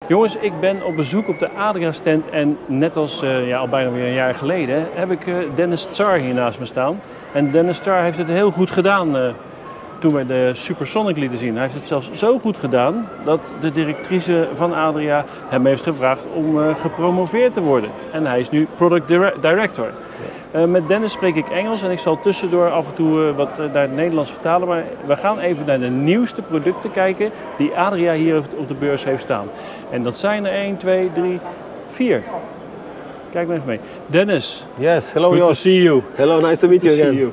Jongens, ik ben op bezoek op de Adria stand en net als al bijna weer een jaar geleden heb ik Denis Car hier naast me staan. En Denis Car heeft het heel goed gedaan toen we de Supersonic lieten zien. Hij heeft het zelfs zo goed gedaan dat de directrice van Adria hem heeft gevraagd om gepromoveerd te worden. En hij is nu product director. Met Dennis spreek ik Engels en ik zal tussendoor af en toe wat naar het Nederlands vertalen. Maar we gaan even naar de nieuwste producten kijken die Adria hier op de beurs heeft staan. En dat zijn er 1, 2, 3, 4. Kijk maar even mee. Dennis. Yes, hello. Good to see you. Hello, nice to meet you again.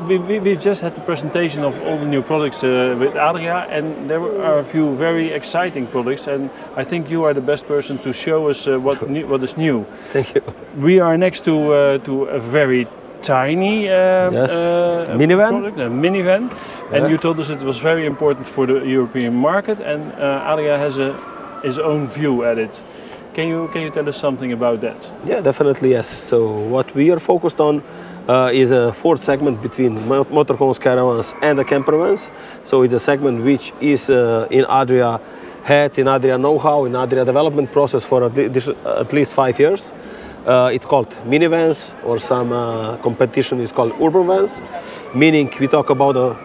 We just had the presentation of all the new products with Adria, and there are a few very exciting products, and I think you are the best person to show us what is new. Thank you. We are next to a very tiny minivan. Product, a minivan, and you told us it was very important for the European market, and Adria has his own view at it. Can you tell us something about that? Yeah, definitely yes. So what we are focused on is a fourth segment between motorhomes, caravans and the campervans. So it's a segment which is in Adria HET, in Adria know-how, in Adria development process for at least 5 years. It's called minivans, or some competition is called urban vans, meaning we talk about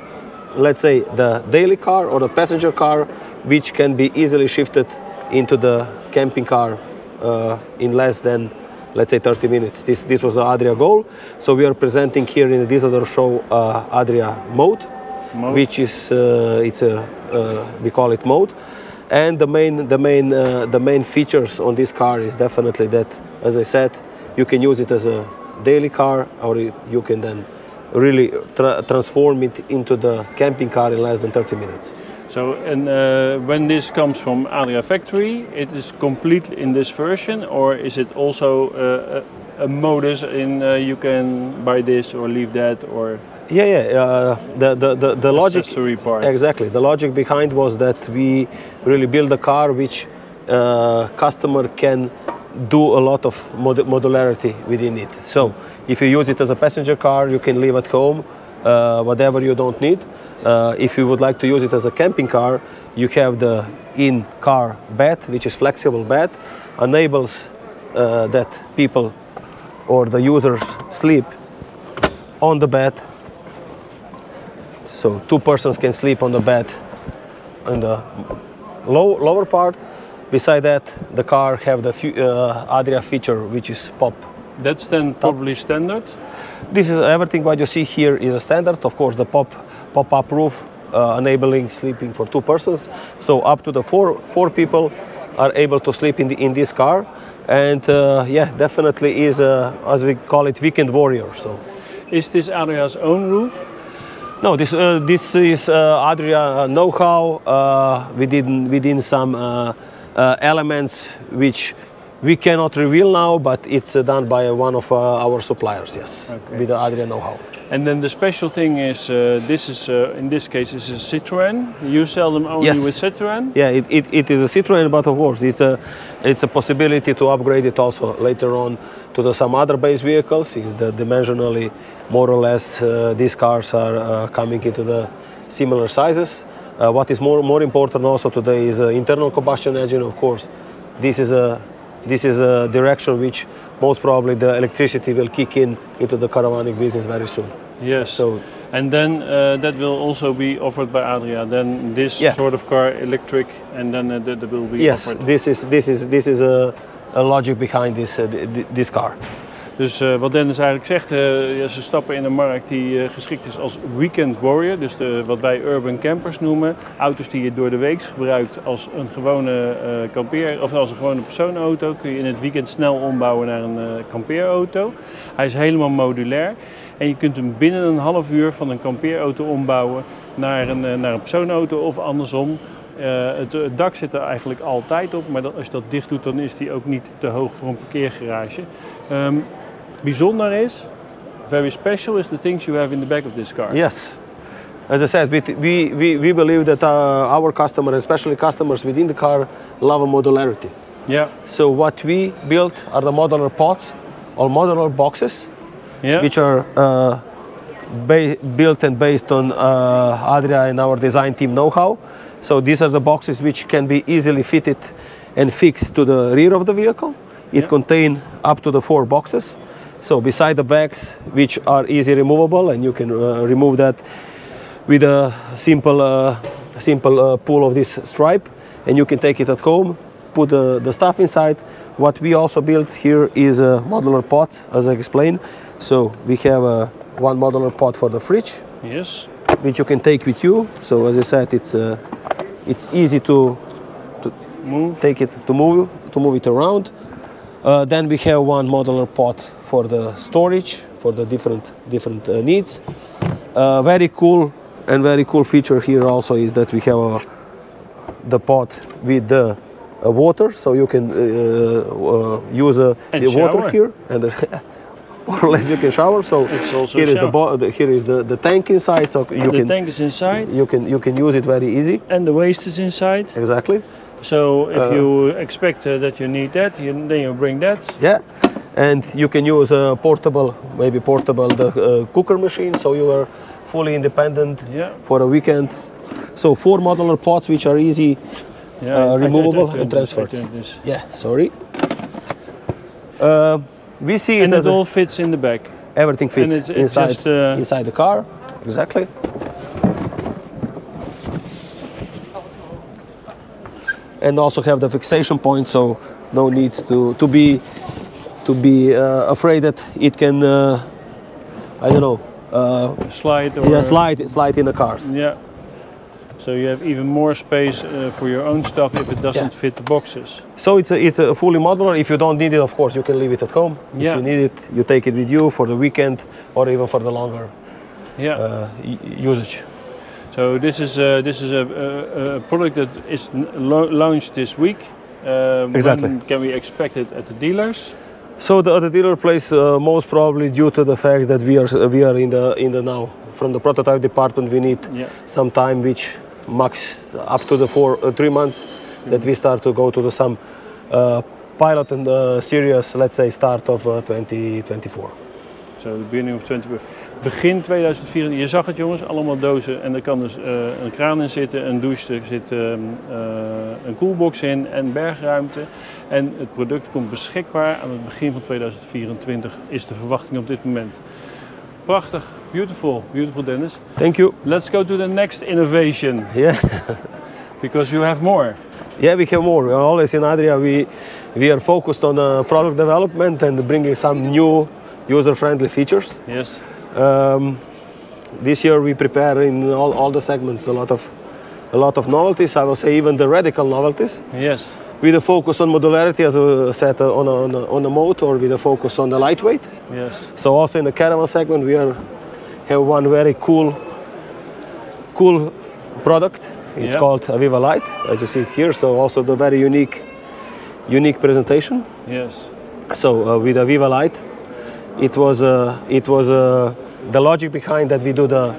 let's say the daily car or the passenger car, which can be easily shifted into the camping car in less than, let's say, 30 minutes. This was the Adria goal. So we are presenting here in the Düsseldorf show Adria Mode, which is we call it Mode. And the main features on this car is definitely that, as I said, you can use it as a daily car, or you can then really transform it into the camping car in less than 30 minutes. So, and when this comes from Adria factory, it is complete in this version, or is it also a modus in you can buy this or leave that, or? The logic, part. Exactly. The logic behind was that we really build a car which customer can do a lot of modularity within it. So if you use it as a passenger car, you can leave at home whatever you don't need. If you would like to use it as a camping car, you have the in-car bed, which is flexible bed, enables that people or the users sleep on the bed. So 2 persons can sleep on the bed in the lower part. Beside that, the car have the Adria feature, which is pop. That's then probably standard? This is everything what you see here is a standard. Of course, the pop-up roof enabling sleeping for 2 persons. So up to the four people are able to sleep in this car. And yeah, definitely is, as we call it, weekend warrior. So, is this Adria's own roof? No, this is Adria know-how within some elements which we cannot reveal now, but it's done by one of our suppliers, yes, okay. With the Adria know-how. And then the special thing is, this is in this case is a Citroën. You sell them only with Citroën? Yeah, it is a Citroën, but of course it's a possibility to upgrade it also later on to some other base vehicles. Is the dimensionally more or less these cars are coming into the similar sizes. What is more important also today is internal combustion engine. Of course, this is a direction which most probably the electricity will kick into the caravanic business very soon. Yes. So, and then that will also be offered by Adria. Then this sort of car, electric, and then that will be offered. Yes, this is a logic behind this car. Dus wat Dennis eigenlijk zegt, ze stappen in een markt die geschikt is als weekend warrior. Dus wat wij urban campers noemen. Auto's die je door de week gebruikt als een gewone kampeer, of als een gewone persoonauto. Kun je in het weekend snel ombouwen naar een kampeerauto. Hij is helemaal modulair. En je kunt hem binnen een half uur van een kampeerauto ombouwen naar een persoonauto of andersom. Het dak zit er eigenlijk altijd op, maar als je dat dicht doet, dan is die ook niet te hoog voor een parkeergarage. Bijzonder is, very special is the things you have in the back of this car. Yes. As I said, we believe that our customers, especially customers within the car, love modularity. Yeah. So what we built are the modular pods or modular boxes, which are built and based on Adria and our design team know-how. So these are the boxes which can be easily fitted and fixed to the rear of the vehicle. It contains up to the 4 boxes. So beside the bags, which are easy removable, and you can remove that with a simple pull of this stripe, and you can take it at home, put the stuff inside. What we also built here is a modular pot, as I explained. So we have one modular pot for the fridge, yes, which you can take with you. So as I said, it's easy to move, take it to move it around. Then we have one modular pot for the storage for the different needs. Very cool feature here also is that we have the pot with the water, so you can use the water here, and more or less you can shower. So here is the tank inside, so the tank is inside. You can use it very easy. And the waste is inside. Exactly. So if you expect that you need that, then you bring that. Yeah, and you can use a portable the cooker machine, so you are fully independent for a weekend. So 4 modular pots which are easy removable and transferred. Yeah, sorry. We see and it all fits in the back. Everything fits inside the car. Exactly. And also have the fixation point, so no need to be afraid that it can I don't know slide or slide in the cars. Yeah. So you have even more space for your own stuff if it doesn't fit the boxes. So it's a fully modular. If you don't need it, of course, you can leave it at home. If you need it, you take it with you for the weekend or even for the longer usage. So this is a product that is launched this week. Exactly. When can we expect it at the dealers? So the dealer place most probably due to the fact that we are in the now from the prototype department, we need some time, which max up to the 3 months that we start to go to some pilot and serious, let's say, start of 2024. So the beginning of 2024. Begin 2024. Je zag het, jongens, allemaal dozen en er kan dus een kraan in zitten, een douche, er zit een koelbox in en bergruimte. En het product komt beschikbaar aan het begin van 2024 is de verwachting op dit moment. Prachtig, beautiful Dennis. Thank you. Let's go to the next innovation. Yeah. Because you have more. Yeah, we have more. Always in Adria we are focused on product development and bringing some new user-friendly features. Yes. This year we prepare in all the segments a lot of novelties. I will say even the radical novelties. Yes. With a focus on modularity, as I said, on a motor, with a focus on the lightweight. Yes. So also in the caravan segment, we have one very cool product. It's called Aviva Light, as you see it here. So also the very unique presentation. Yes. So with Aviva Light, it was the logic behind that we do the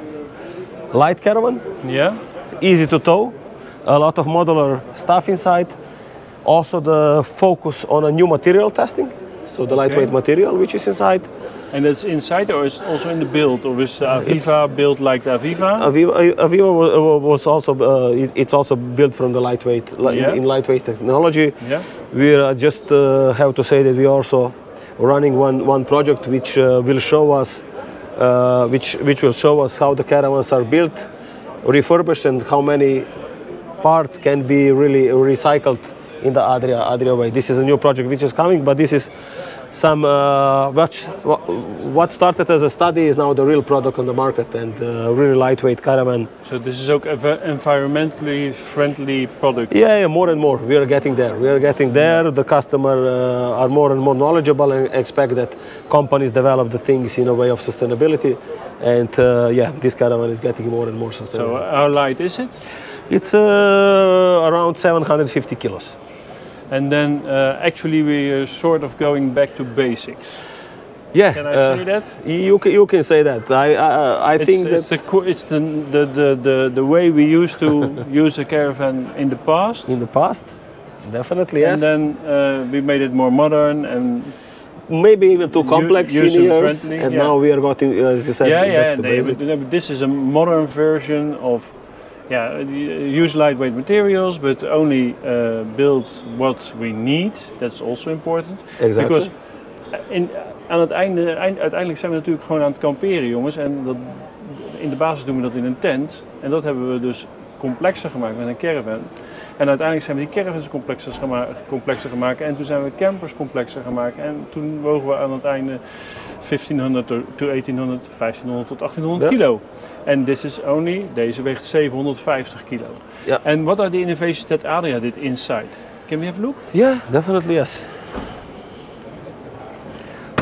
light caravan. Yeah. Easy to tow, a lot of modular stuff inside. Also the focus on a new material testing, so the lightweight material which is inside. And it's inside, or is it also in the build, or is the Aviva built like the Aviva? Aviva was also it's also built from the lightweight in lightweight technology. Yeah. We just have to say that we are also running one project which will show us how the caravans are built, refurbished, and how many parts can be really recycled in the Adria way. This is a new project which is coming, but this is some what started as a study is now the real product on the market, and really lightweight caravan. So this is also an environmentally friendly product. Yeah, more and more. We are getting there. The customer are more and more knowledgeable and expect that companies develop the things in a way of sustainability. And this caravan is getting more and more sustainable. So how light is it? It's around 750 kilos. And then actually we are sort of going back to basics. Yeah. Can I say that? You can say that. I think it's the way we used to use a caravan in the past. In the past, definitely, yes. And then we made it more modern and maybe even too complex in years. And now we are going, as you said, back to basics. This is a modern version of yeah, use lightweight materials, but only build what we need. That's also important. Exactly. Because aan het uiteindelijk zijn we natuurlijk gewoon aan het kamperen, jongens. En in de basis doen we dat in een tent. En dat hebben we dus complexer gemaakt met een caravan. En uiteindelijk zijn we die caravans complexer gemaakt. En toen zijn we campers complexer gemaakt. En toen wogen we aan het einde 1500 to 1800, 1500 tot 1800 kilo. En deze weegt 750 kilo. Yeah. And what are the innovations that Adria did inside? Can we have a look? Yeah, definitely yes.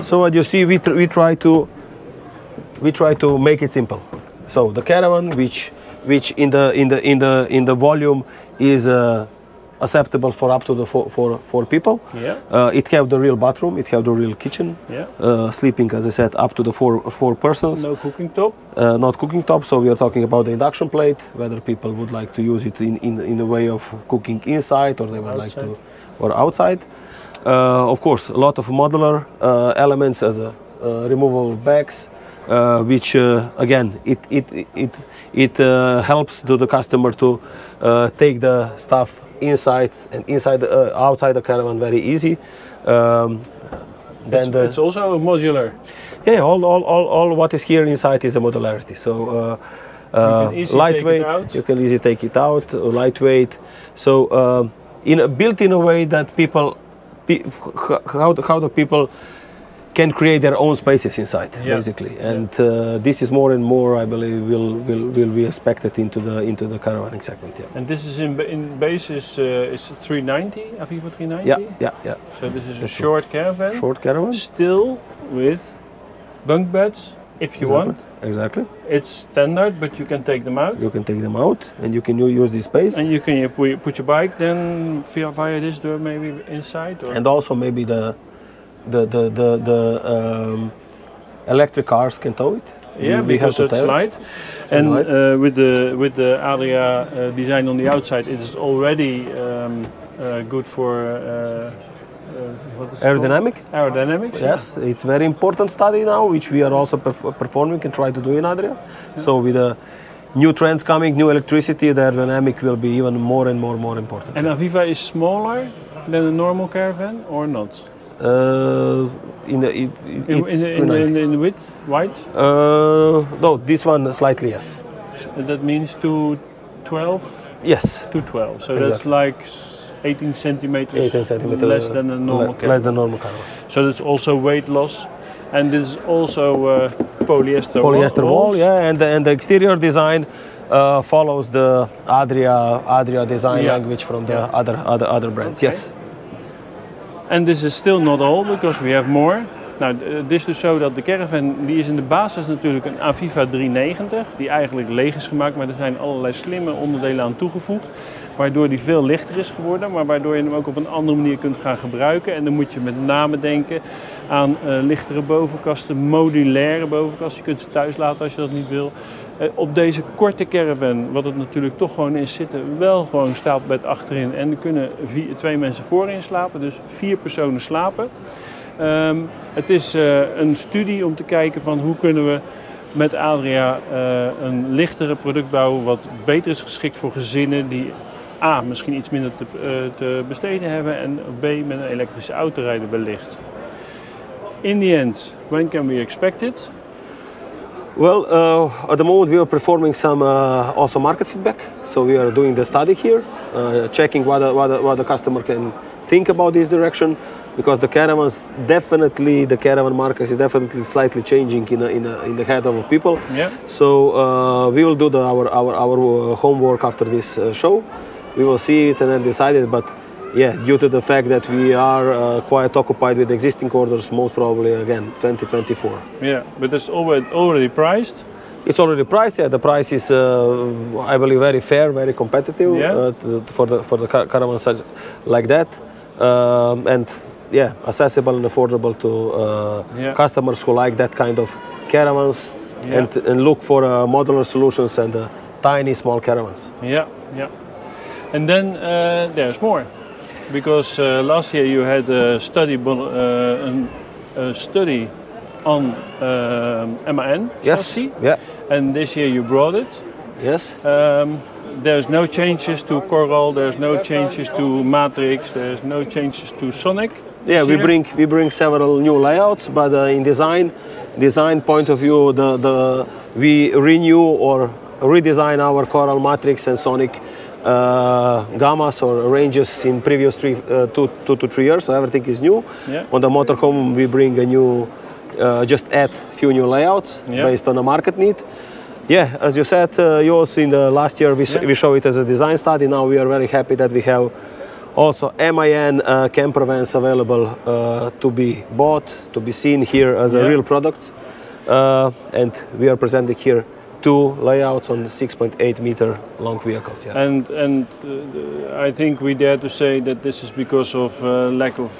So what you see, we try to make it simple. So the caravan, which in the volume is acceptable for up to the four people. Yeah. It have the real bathroom, it have the real kitchen. Yeah. Sleeping, as I said, up to the four persons. No cooking top. Not cooking top. So we are talking about the induction plate. Whether people would like to use it in a way of cooking inside, or they would outside. like to, or outside. Of course, a lot of modular elements as removable bags, which again it helps the customer to take the stuff inside and outside the caravan very easy. It's also modular. Yeah, all what is here inside is a modularity. So lightweight, you can easily take it out. Lightweight. So built in a way that how the people can create their own spaces inside, basically, and this is more and more, I believe, will be expected into the caravanning segment. Yeah. And this is in base is 390, Aviva 390. Yeah. So this is a short caravan. Short caravan. Still with bunk beds, if you want. Exactly. It's standard, but you can take them out. You can take them out, and you can use this space. And you can put your bike then via this door maybe inside. Or? And also maybe the electric cars can tow it. Yeah, because it's light. And with the Adria design on the outside, it is already good for what is aerodynamic. Aerodynamics. Yes, it's very important study now, which we are also performing and try to do in Adria. Yeah. So with the new trends coming, new electricity, the aerodynamic will be even more and more important. And Aviva is smaller than a normal caravan, or not? In the width, wide? No, this one slightly yes. That means 212. Yes. 212. So exactly. That's like 18 centimeters. 18 centimeters less than a normal caravan. Less than normal caravan. So that's also weight loss, and this is also polyester. Polyester wall, yeah, and the exterior design follows the Adria design language from the other brands. Okay. Yes. And this is still not all, because we have more. Nou, dit is dus zo dat de caravan, die is in de basis natuurlijk een Aviva 390, die eigenlijk leeg is gemaakt, maar er zijn allerlei slimme onderdelen aan toegevoegd, waardoor die veel lichter is geworden, maar waardoor je hem ook op een andere manier kunt gaan gebruiken. En dan moet je met name denken aan lichtere bovenkasten, modulaire bovenkasten. Je kunt ze thuis laten als je dat niet wil. Op deze korte caravan, wat het natuurlijk toch gewoon is, zitten wel gewoon stapelbed achterin en er kunnen 2 mensen voorin slapen, dus 4 personen slapen. Het is een studie om te kijken van hoe kunnen we met Adria een lichtere product bouwen wat beter is geschikt voor gezinnen die A, misschien iets minder te besteden hebben en B, met een elektrische auto rijden wellicht. In the end, when can we expect it? Well, at the moment we are performing some also market feedback. So we are doing the study here, checking what the customer can think about this direction, because the caravan market is definitely slightly changing in the head of people. Yeah. So we will do our homework after this show. We will see it and then decide it. But yeah, due to the fact that we are quite occupied with existing orders, most probably again 2024. Yeah, but it's already priced. It's already priced. Yeah, the price is, I believe, very fair, very competitive for the caravan such like that, and yeah, accessible and affordable to customers who like that kind of caravans and look for modular solutions and tiny small caravans. Yeah. And then there's more, because last year you had a study on MAN. Yes. chassis, yeah. And this year you brought it. Yes. there's no changes to Coral, there's no changes to Matrix, there's no changes to Sonic. Yeah, we bring several new layouts, but in design point of view, we renew or redesign our Coral, Matrix, and Sonic gammas or ranges in previous 2 to 3 years. So everything is new. Yeah. On the motorhome, we bring a new, just add few new layouts based on the market need. Yeah, as you said, yours in the last year we show it as a design study. Now we are very happy that we have also MAN camper vans available to be bought, to be seen here as a real product. And we are presenting here 2 layouts on 6.8 meter long vehicles. Yeah. And I think we dare to say that this is because of lack of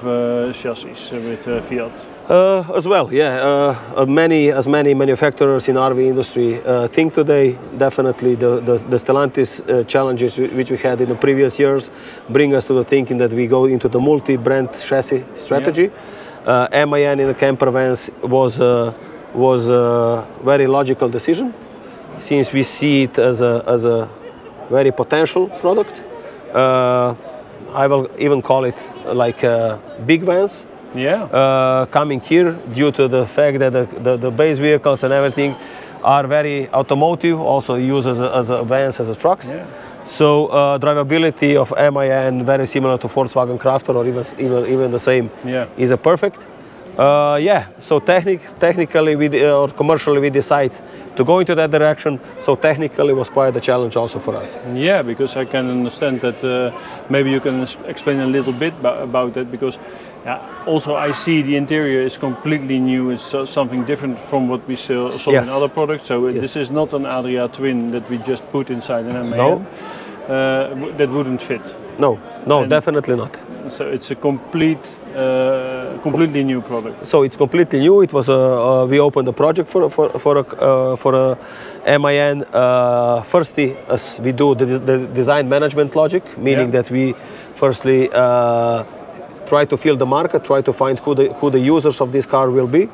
chassis with Fiat. As well, yeah. As many manufacturers in RV industry think today, definitely the Stellantis challenges which we had in the previous years bring us to the thinking that we go into the multi-brand chassis strategy. MAN in the camper vans was a very logical decision, since we see it as a very potential product. I will even call it like big vans. Yeah. Coming here due to the fact that the base vehicles and everything are very automotive, also used as a vans, as a trucks. Yeah. So drivability of MAN very similar to Volkswagen Crafter or even the same is a perfect. So technically or commercially we decide to go into that direction. So technically it was quite a challenge also for us. Yeah, because I can understand that maybe you can explain a little bit about that, because also I see the interior is completely new. It's something different from what we saw in other products. So this is not an Adria Twin that we just put inside an MAN. No. That wouldn't fit. No, definitely not. So it's a completely new product. So it's completely new. It was we opened the project for a MAN. Firstly, as we do the design management logic, meaning that we firstly try to fill the market, try to find who the users of this car will be.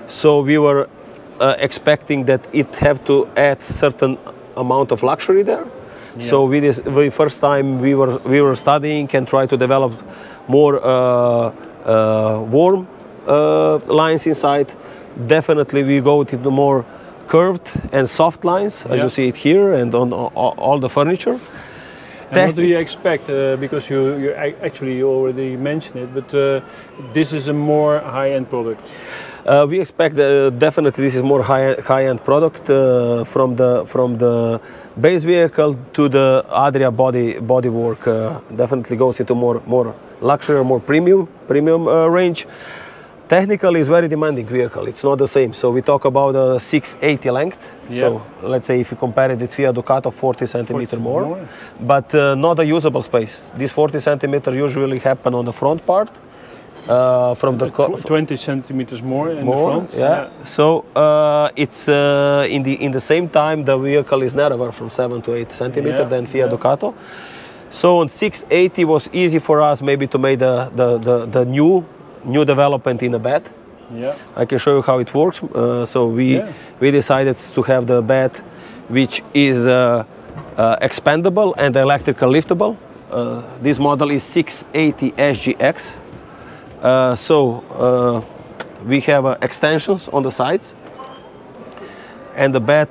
So we were expecting that it have to add certain amount of luxury there. Yeah. So the first time we were studying and try to develop more warm lines inside. Definitely we go to the more curved and soft lines, as you see it here, and on all the furniture. And what do you expect? Because you actually already mentioned it, but this is a more high-end product. We expect definitely this is more high-end product from the base vehicle to the Adria bodywork. Definitely goes into more luxury, more premium range. Technically, it's very demanding vehicle. It's not the same. So we talk about a 680 length. Yeah. So let's say if you compare it with Fiat Ducato, 40 centimeter more, but not a usable space. This 40 centimeter usually happen on the front part. From the 20 centimeters more in the front. Yeah. So it's in the same time the vehicle is narrower from 7 to 8 centimeters than Fiat Ducato. So on 680 was easy for us maybe to make the new development in the bed. Yeah. I can show you how it works. So we decided to have the bed which is expandable and electrical liftable. This model is 680 SGX. We have extensions on the sides, and the bed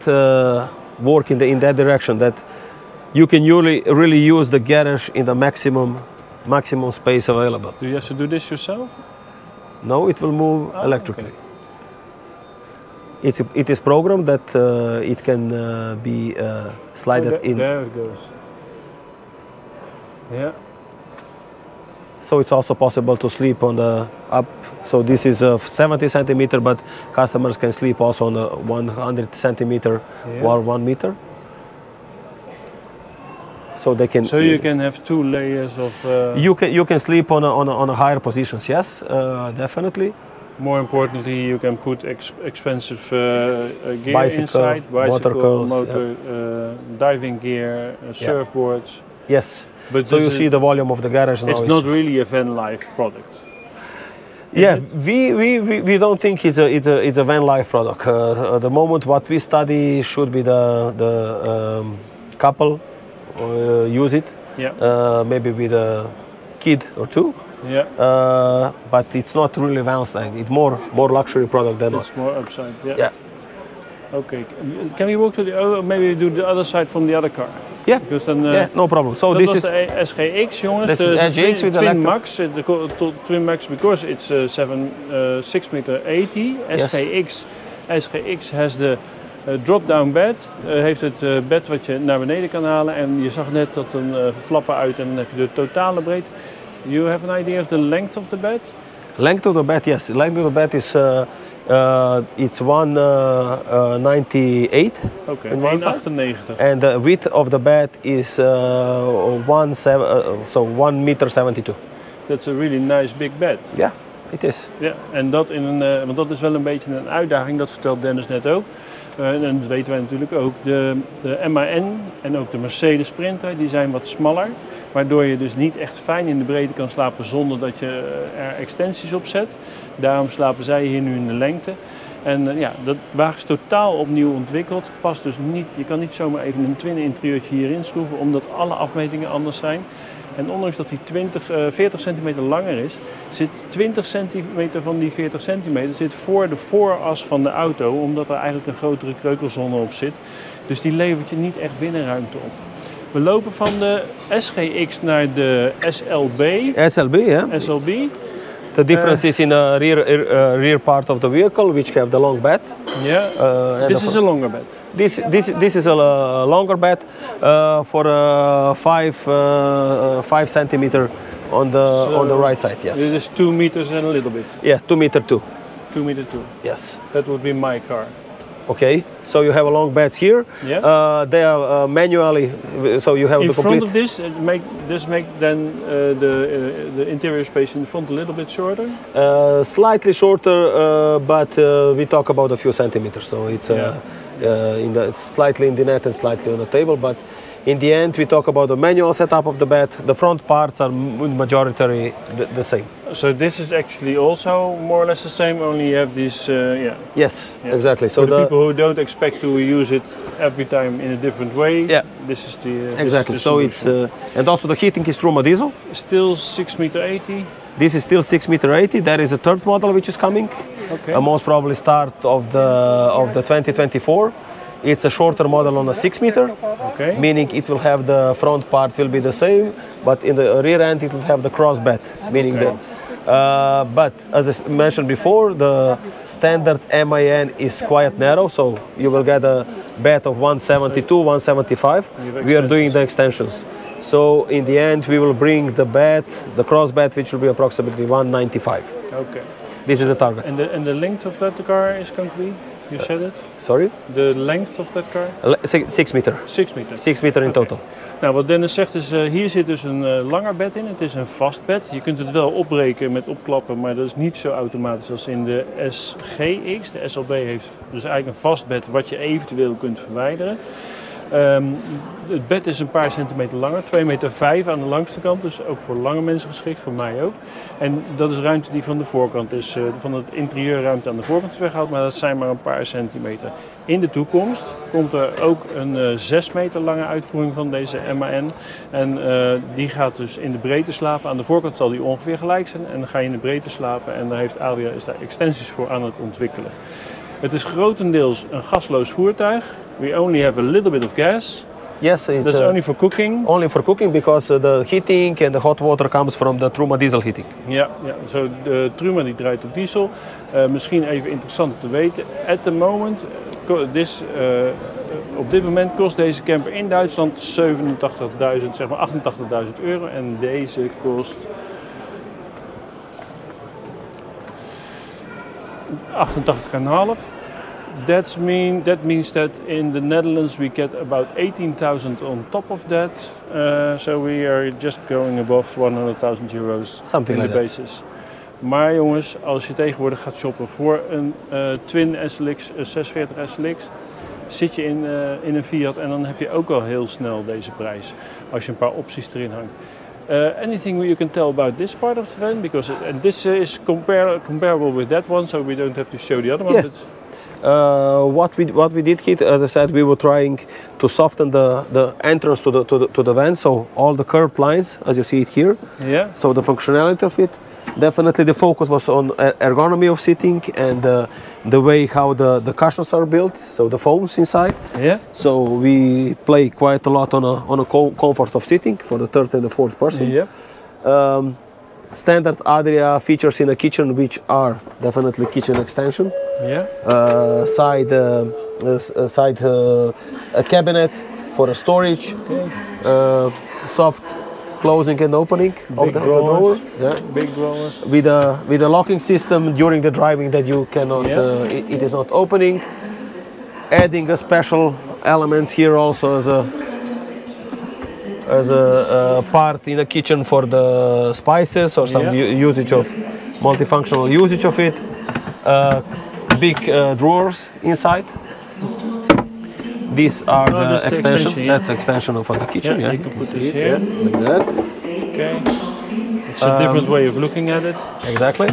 work in that direction that you can really use the garage in the maximum space available. Do you have to do this yourself? No, it will move electrically. Okay. It is programmed that it can be slided in. There it goes. Yeah. So it's also possible to sleep on the up. So this is 70 centimeter, but customers can sleep also on the 100 centimeter or 1 meter. So they can. So you can have 2 layers of. You can sleep on a higher positions. Yes, definitely. More importantly, you can put expensive gear inside, bicycle, motor, diving gear, surfboards. Yes. But so you see the volume of the garage now. It's not really a van life product. Yeah, we don't think it's a van life product. At the moment, what we study should be the couple use it. Yeah. Maybe with a kid or two. Yeah. But it's not really advanced. It's more luxury product than. It's more upside. Yeah. Yeah. Okay. Can we walk to the? Oh, maybe do the other side from the other car. Yeah. Because then. Yeah. No problem. So that this was is the SGX, jongens. This is SGX with the Twin Max. The Twin Max because it's 6 meter 80. SGX. SGX has the drop-down bed. Heeft het bed wat je naar beneden kan halen. En je zag net dat een flappen uit en dan heb je de totale breedte. You have an idea of the length of the bed? Length of the bed, yes. The length of the bed is it's 198. Okay, 198. And the width of the bed is 1 meter 72. That's a really nice big bed. Yeah, it is. Ja, en dat want dat is wel een beetje een uitdaging, dat vertelt Dennis net ook. En dat weten wij natuurlijk ook. De MAN en ook de Mercedes Sprinter, die zijn wat smaller. Waardoor je dus niet echt fijn in de breedte kan slapen zonder dat je er extensies op zet. Daarom slapen zij hier nu in de lengte. En ja, dat wagen is totaal opnieuw ontwikkeld. Past dus niet, je kan niet zomaar even een twin interieurtje hierin schroeven, omdat alle afmetingen anders zijn. En ondanks dat die 40 centimeter langer is, zit 20 centimeter van die 40 centimeter zit voor de vooras van de auto, omdat er eigenlijk een grotere kreukelzone op zit. Dus die levert je niet echt binnenruimte op. We lopen van de SGX naar de SLB. SLB, yeah. SLB. The difference is in the rear part of the vehicle, which have the long beds. Yeah. This is a longer bed. This is a longer bed for 5 centimeter on the right side. Yes. This is 2 meters and a little bit. Yeah, 2 meter 2. 2 meter 2. Yes. That would be my car. Okay, so you have a long beds here. Yeah. They are manually, so you have in the complete. In front of this make then the interior space in the front a little bit shorter. Slightly shorter, but we talk about a few centimeters. So it's it's slightly in the net and slightly on the table. But in the end, we talk about the manual setup of the bed. The front parts are majority the same. So this is actually also more or less the same, only you have this, Yes, exactly. So the people who don't expect to use it every time in a different way, this is the exactly. This is the so it's and also the heating is Truma diesel. Still 6 meter 80. This is still 6 meter 80. There is a third model which is coming. Okay. Most probably start of the 2024. It's a shorter model on a 6 meter, okay. Meaning it will have the front part will be the same, but in the rear end it will have the cross bed, meaning okay. But as I mentioned before, the standard MAN is quite narrow, so you will get a bed of 172, 175. We are doing the extensions. So in the end we will bring the bed, the cross bed, which will be approximately 195. Okay. This is a target. And the length of that car is going to be? You said it? Sorry? The length of that car? 6 meter. 6 meter. 6 meter in total. Nou, wat Dennis zegt is, hier zit dus een langer bed in. Het is een vast bed. Je kunt het wel opbreken met opklappen, maar dat is niet zo automatisch als in de SGX. De SLB heeft dus eigenlijk een vast bed wat je eventueel kunt verwijderen. Het bed is een paar centimeter langer, 2,5 meter aan de langste kant, dus ook voor lange mensen geschikt, voor mij ook. En dat is ruimte die van de voorkant is, van het interieurruimte aan de voorkant is weggehaald, maar dat zijn maar een paar centimeter. In de toekomst komt er ook een 6 meter lange uitvoering van deze MAN. En die gaat dus in de breedte slapen. Aan de voorkant zal die ongeveer gelijk zijn en dan ga je in de breedte slapen en daar heeft Adria daar extensies voor aan het ontwikkelen. Het is grotendeels een gasloos voertuig. We only have a little bit of gas. Yes, it's that's only for cooking. Only for cooking because the heating and the hot water comes from the Truma diesel heating. Ja, so de Truma die draait op diesel. Misschien even interessant te weten. At the moment, op dit moment kost deze camper in Duitsland 87.000, zeg maar 88.000 euro. En deze kost 88,5. That means that in the Netherlands we get about 18,000 on top of that. So we are just going above 100,000 euros Something in like the basis. Maar jongens, als je tegenwoordig gaat shoppen voor een Twin SLX, 640 SLX, zit je in een Fiat en dan heb je ook al heel snel deze prijs. Als je een paar opties erin hangt. Anything you can tell about this part of the van? Because this is comparable with that one, so we don't have to show the other one. Yeah. What we did here, as I said, we were trying to soften the entrance to the van, so all the curved lines, as you see it here. Yeah. So the functionality of it. Definitely the focus was on ergonomy of sitting and the way how the cushions are built, so the foams inside. Yeah. So we play quite a lot on a comfort of sitting for the third and the fourth person. Yeah. Standard Adria features in a kitchen, which are definitely kitchen extension. Yeah. Side a cabinet for a storage. Okay. Soft closing and opening of the drawer. Yeah. Big drawers. With a locking system during the driving that you cannot, it is not opening. Adding a special elements here also as a part in the kitchen for the spices or some usage of multifunctional usage of it. Big drawers inside. These are the extension. That's extension of the kitchen. Yeah, you can put this here. Like that. Okay. It's a different way of looking at it. Exactly.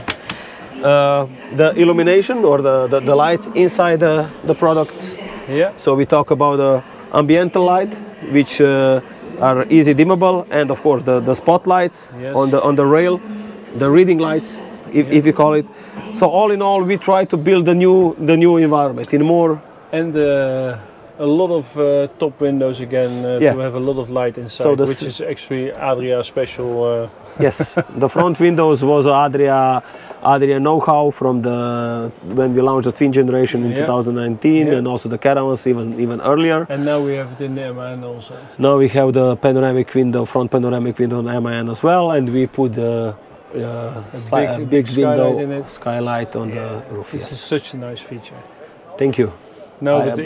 The illumination or the lights inside the products. Yeah. So we talk about the ambiental light, which are easy dimmable, and of course the spotlights on the rail, the reading lights, if you call it. So all in all, we try to build the new environment in more. And a lot of top windows again to have a lot of light inside, so which is actually Adria special. Yes, the front windows was Adria know-how from when we launched the twin generation in 2019, and also the caravans even earlier. And now we have it in the MAN also. Now we have the panoramic window, front panoramic window on MAN as well, and we put a big window skylight on the roof. This is such a nice feature. Thank you. No, but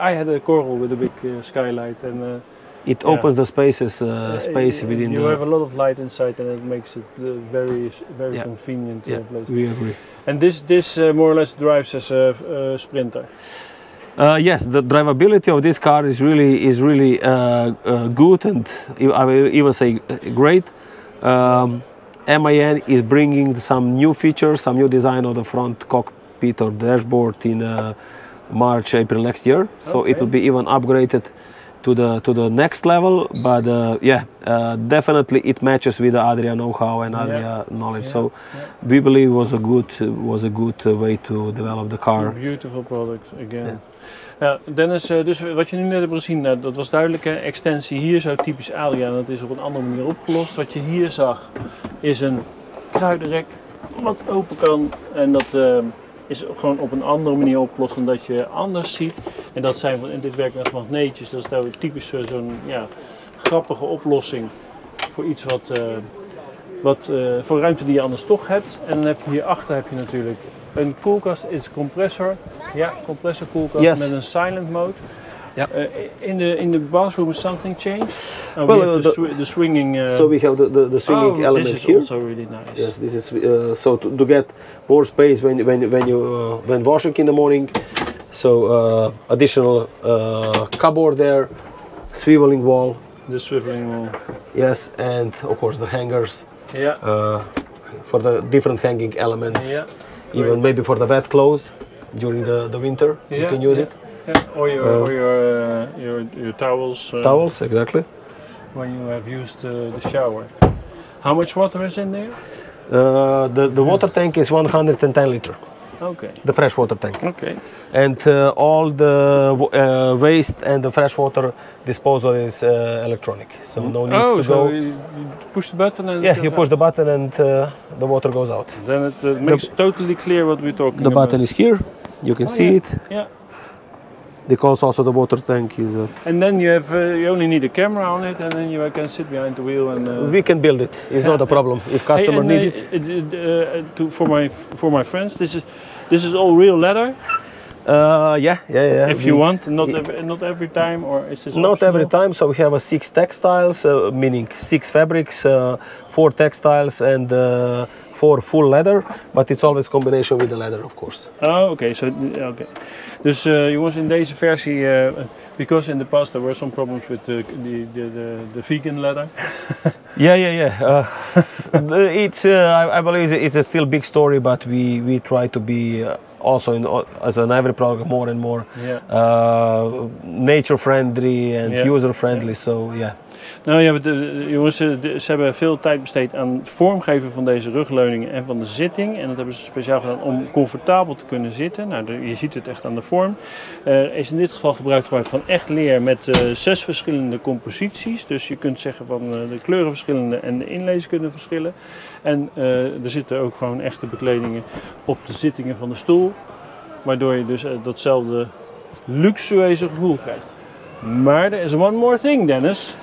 I had a Coral with a big skylight, and it opens the space within. You have a lot of light inside, and it makes it very convenient place. We agree. And this more or less drives as a Sprinter. Yes, the drivability of this car is really good, and I will even say great. MAN is bringing some new features, some new design of the front cockpit or dashboard in March, April next year. So it will be even upgraded to the next level. But definitely it matches with the Adria know-how and Adria knowledge. So we believe was a good way to develop the car. Beautiful product again. Ja, Dennis, dus wat je nu net hebt gezien, dat was duidelijk. Hè? Extensie hier zo typisch Adria, en dat is op een andere manier opgelost. Wat je hier zag is een kruidenrek wat open kan, en dat is gewoon op een andere manier opgelost dan dat je anders ziet. En dat zijn en dit werkt met magneetjes, dat is nou typisch zo'n grappige oplossing voor iets voor ruimte die je anders toch hebt. En dan heb je hierachter heb je natuurlijk een koelkast, is compressor. Ja, compressor koelkast met een silent mode. Yeah. In the bathroom, something changed. We have the swinging. So we have the swinging element this is here. Also really nice. Yes, this is so to get more space when washing in the morning. So additional cupboard there, swiveling wall. The swiveling wall. Yes, and of course the hangers. Yeah. For the different hanging elements. Yeah. Even maybe for the wet clothes during the winter, you can use it. Yeah. Or your towels. Towels, exactly. When you have used the shower. How much water is in there? The water tank is 110 liter. Okay. The fresh water tank. Okay. And all the waste and the fresh water disposal is electronic, so no need to go. So you push the button and you push the button and the water goes out. Then it makes totally clear what we're talking about. The button is here. You can see it. Yeah. Because also the water tank is. And then you have you only need a camera on it, and then you can sit behind the wheel and. We can build it. It's not a problem if customer need it. For my friends, this is all real leather. Yeah. If you want, not every time, or is this not optional? every time. So we have 6 textiles, meaning 6 fabrics, 4 textiles, and for full leather, but it's always combination with the leather, of course. Oh, okay. So, okay. Dus jongens, in deze versie, because in the past there were some problems with the vegan leather. Yeah. It's I believe it's a still big story, but we try to be also as an every product more and more nature friendly and user friendly. So yeah. Nou ja, jongens, ze hebben veel tijd besteed aan het vormgeven van deze rugleuningen en van de zitting. En dat hebben ze speciaal gedaan om comfortabel te kunnen zitten. Nou, je ziet het echt aan de vorm. Is in dit geval gebruik gemaakt van echt leer met 6 verschillende composities. Dus je kunt zeggen van de kleuren verschillende en de inlezen kunnen verschillen. En er zitten ook gewoon echte bekledingen op de zittingen van de stoel. Waardoor je dus datzelfde luxueuze gevoel krijgt. Maar er is one more thing, Dennis.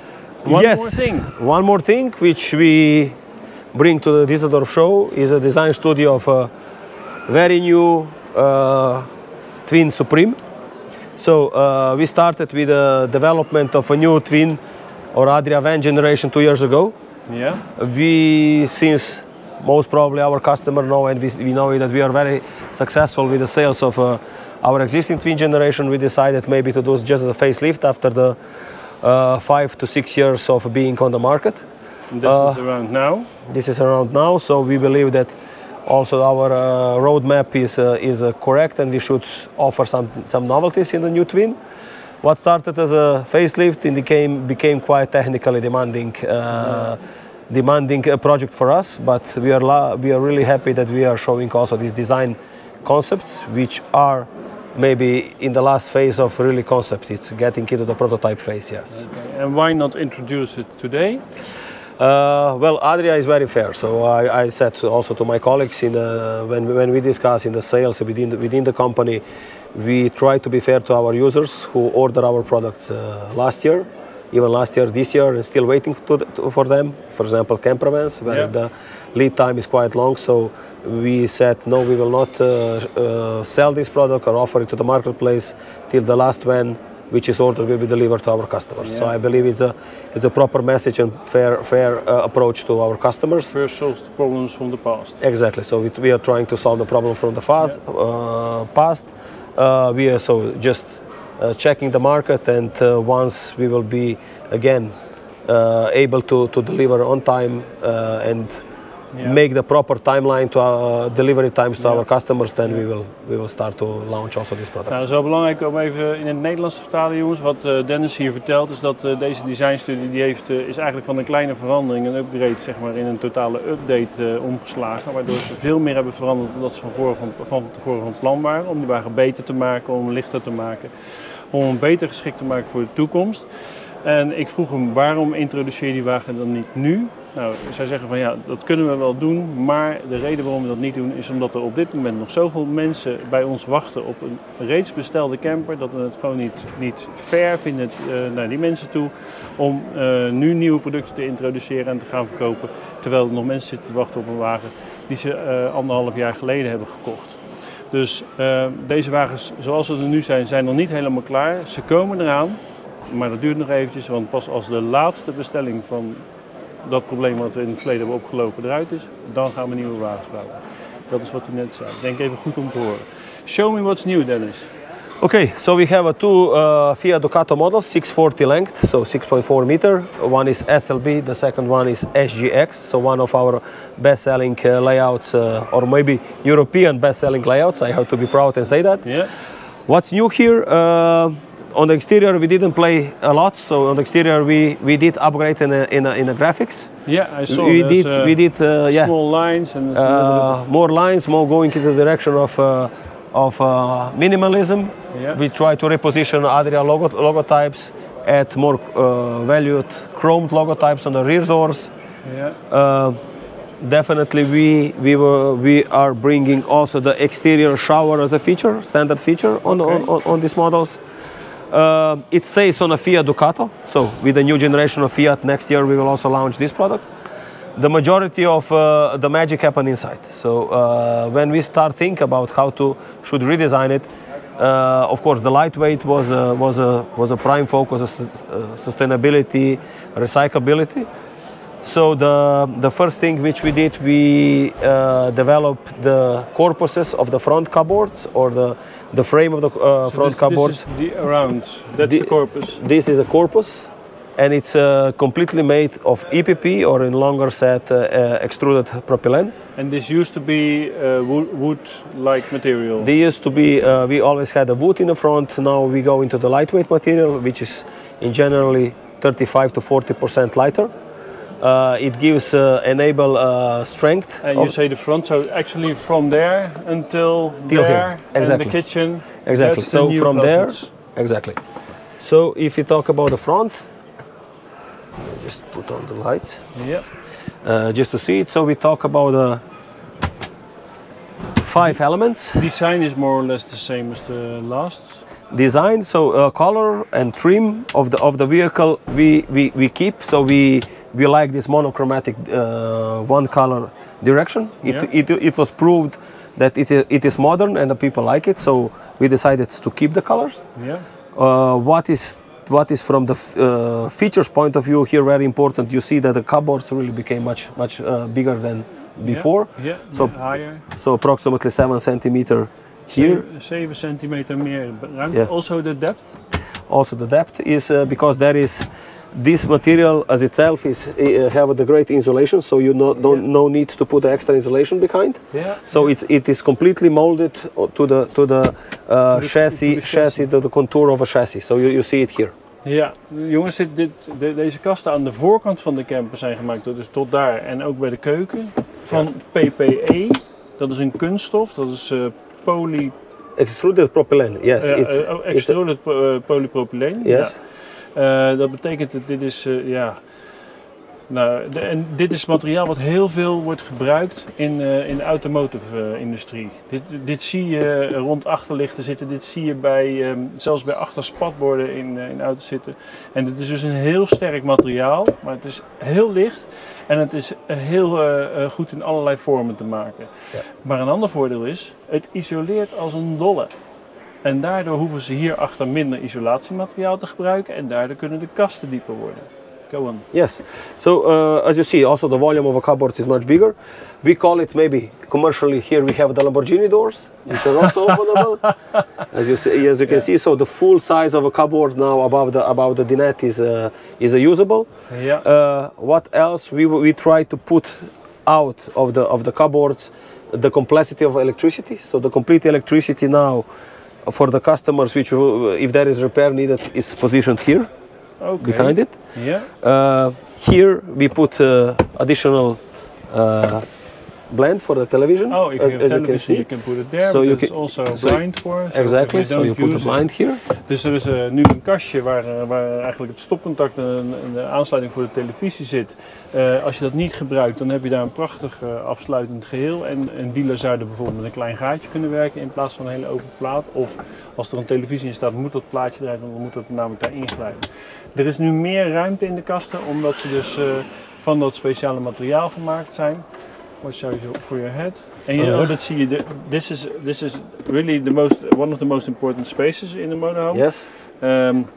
One more thing which we bring to the Düsseldorf show is a design studio of a very new Twin Supreme. So we started with the development of a new Twin or Adria van generation 2 years ago. Yeah. We, since most probably our customer know and we know that we are very successful with the sales of our existing Twin generation, we decided maybe to do just a facelift after the 5 to 6 years of being on the market. And this is around now? This is around now, so we believe that also our roadmap is correct and we should offer some novelties in the new Twin. What started as a facelift became quite technically demanding project for us, but we are really happy that we are showing also these design concepts which are maybe in the last phase of really concept. It's getting into the prototype phase, yes. Okay. And why not introduce it today? Well, Adria is very fair. So I said also to my colleagues when we discuss in the sales within the company, we try to be fair to our users who order our products last year, even last year, this year, and still waiting for them. For example, campervans, where the lead time is quite long. So we said no, we will not sell this product or offer it to the marketplace till the last van which is ordered will be delivered to our customers. So I believe it's a proper message and fair approach to our customers. First solves the problems from the past. Exactly. So we are trying to solve the problem from the past. We are so just checking the market, and once we will be again able to deliver on time and make the proper timeline to delivery times to our customers, then we will start to launch also this product. Nou, dat is wel belangrijk om even in het Nederlands te vertalen, jongens. Wat Dennis hier vertelt is dat deze designstudie is eigenlijk van een kleine verandering, een upgrade, zeg maar, in een totale update omgeslagen. Waardoor ze veel meer hebben veranderd dan dat ze van tevoren van plan waren. Om die wagen beter te maken, om hem lichter te maken, om hem beter geschikt te maken voor de toekomst. En ik vroeg hem, waarom introduceer je die wagen dan niet nu? Nou, zij zeggen van ja, dat kunnen we wel doen, maar de reden waarom we dat niet doen is omdat er op dit moment nog zoveel mensen bij ons wachten op een reeds bestelde camper, dat we het gewoon niet fair vinden naar die mensen toe om nu nieuwe producten te introduceren en te gaan verkopen, terwijl er nog mensen zitten te wachten op een wagen die ze 1,5 jaar geleden hebben gekocht. Dus deze wagens zoals ze er nu zijn nog niet helemaal klaar. Ze komen eraan, maar dat duurt nog eventjes, want pas als de laatste bestelling van dat probleem wat we in het verleden hebben opgelopen eruit is, dan gaan we nieuwe wagens bouwen. Dat is wat u net zei. Denk even goed om te horen. Show me what's new, Dennis. Okay, so we have two Fiat Ducato models, 640 length, so 6.4 meter. One is SLB, the second one is SGX, so one of our best-selling layouts, or maybe European best-selling layouts. I have to be proud and say that. Yeah. What's new here? On the exterior we didn't play a lot, so on the exterior we did upgrade in the graphics. Yeah, I saw we did small lines and more lines, more going in the direction of minimalism. Yeah. We try to reposition Adria logotypes, add more valued chromed logotypes on the rear doors. Yeah. Definitely we are bringing also the exterior shower as a feature, standard feature on these models. It stays on a Fiat Ducato, so with the new generation of Fiat next year we will also launch these products. The majority of the magic happen inside. So when we start think about how should redesign it, of course the lightweight was a prime focus, sustainability, recyclability. So the first thing which we did, we developed the corpuses of the front cupboards, or the frame of the front cupboards. This is the around, that's the corpus. This is a corpus, and it's completely made of EPP, or in longer set extruded propylene. And this used to be wood-like material? They used to be, we always had a wood in the front. Now we go into the lightweight material, which is in generally 35 to 40% lighter. It gives enable strength. And you say the front, so actually from there until there, here. Exactly. and the kitchen. Exactly. That's So the new from closets. there, exactly. So if you talk about the front, just put on the lights. Yeah. Just to see it. So we talk about 5 elements. Design is more or less the same as the last. Design, so color and trim of the vehicle we keep. So we like this monochromatic one color direction. It was proved that it is modern and the people like it. So we decided to keep the colors. Yeah. What is from the features point of view here very important. You see that the cupboards really became much bigger than before. Yeah. So higher. So approximately 7 centimeter here. 7 centimeter meer ruimte. Yeah. Also the depth. Also the depth is because there is this material as itself is have the great insulation, so you no need to put the extra insulation behind. Yeah. So it is completely molded to the chassis, to the contour of a chassis. So you see it here. Ja, jongens, deze kasten aan de voorkant van de camper zijn gemaakt, dus tot daar en ook bij de keuken van PPE. Dat is een kunststof, dat is extruded propylene. Yes, extruded polypropyleen. Yes. Ja. Dat betekent dat dit is en dit is materiaal wat heel veel wordt gebruikt in de automotive industrie. Dit zie je rond achterlichten zitten, dit zie je zelfs bij achterspatborden in auto's zitten. En dit is dus een heel sterk materiaal, maar het is heel licht en het is heel goed in allerlei vormen te maken. Ja. Maar een ander voordeel is, het isoleert als een dolle. En daardoor hoeven ze hierachter minder isolatiemateriaal te gebruiken en daardoor kunnen de kasten dieper worden. Go on. Yes. So as you see, also the volume of a cupboard is much bigger. We call it maybe commercially here we have the Lamborghini doors, which are also openable. As you can see, so the full size of a cupboard now above the dinette is usable. Yeah. What else we try to put out of the cupboards, the complexity of electricity. So the complete electricity now for the customers, which if there is repair needed, is positioned here. Okay. Behind it. Yeah. Here we put additional blend for the television. Oh, if you have television, you can put it there. So you can also blind for. Exactly. So you put the blind here. Dus er is nu een kastje waar eigenlijk het stopcontact en de aansluiting voor de televisie zit. Als je dat niet gebruikt, dan heb je daar een prachtig afsluitend geheel. En een dealer zou er bijvoorbeeld met een klein gaatje kunnen werken in plaats van een hele open plaat. Of als er een televisie in staat, moet dat plaatje eruit, want dan moet dat namelijk daar inglijden. Er is nu meer ruimte in de kasten, omdat ze dus van dat speciale materiaal gemaakt zijn. What shows you for your head? En dat zie je. This is really one of the most important spaces in the motorhome. Yes.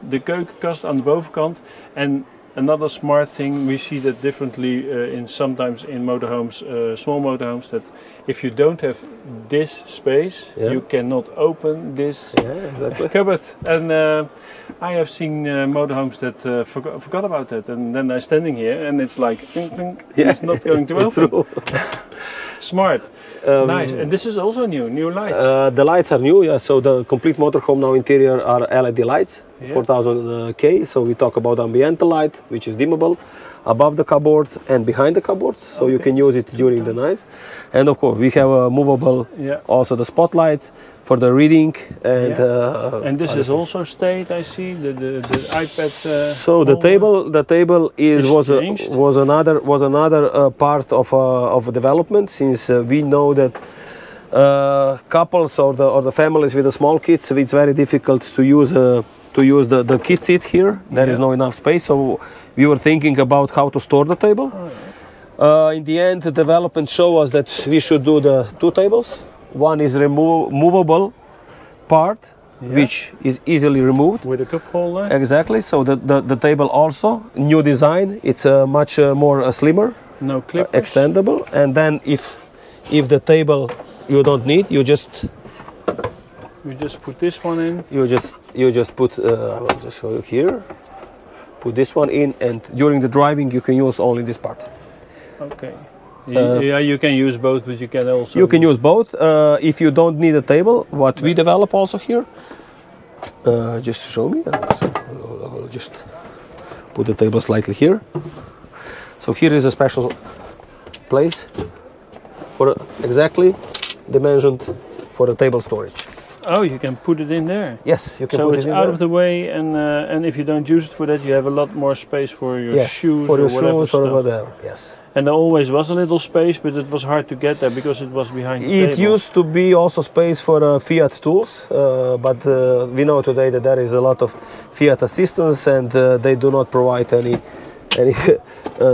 De keukenkast aan de bovenkant. And another smart thing we see that differently sometimes in motorhomes, small motorhomes, that if you don't have this space, you cannot open this cupboard. And I have seen motorhomes that forgot about that, and then they're standing here, and it's like, it's not going to open. Smart. Nice. And this is also new lights. The lights are new, yeah. So the complete motorhome now interior are LED lights, 4000 K. So we talk about ambiental light, which is dimmable, above the cupboards and behind the cupboards. So you can use it during the nights. And of course we have a movable, also the spotlights for the reading. And this is also stayed, I see, the iPad. So the table was another part of development, since we know that couples or the families with the small kids, it's very difficult to use the kid seat here. There is no enough space, so we were thinking about how to store the table. In the end, the development showed us that we should do the 2 tables. One is movable part, which is easily removed. With a cup holder. Exactly. So the table also new design. It's much more slimmer. No clippers. Extendable. And then if the table you don't need, you just put this one in. You just put. I will just show you here. Put this one in, and during the driving you can use only this part. Okay. Yeah, you can use both, but you can also... You can use both. If you don't need a table, what we develop also here, just show me. I'll just put the table slightly here. So here is a special place for exactly dimensioned for the table storage. Oh, you can put it in there. Yes, you can so put it's it in out there. of the way, and if you don't use it for that, you have a lot more space for your shoes for your or whatever shoes stuff. or whatever. Yes. And there always was a little space, but it was hard to get there because it was behind the table. It used to be also space for Fiat tools, but we know today that there is a lot of Fiat assistance, and they do not provide any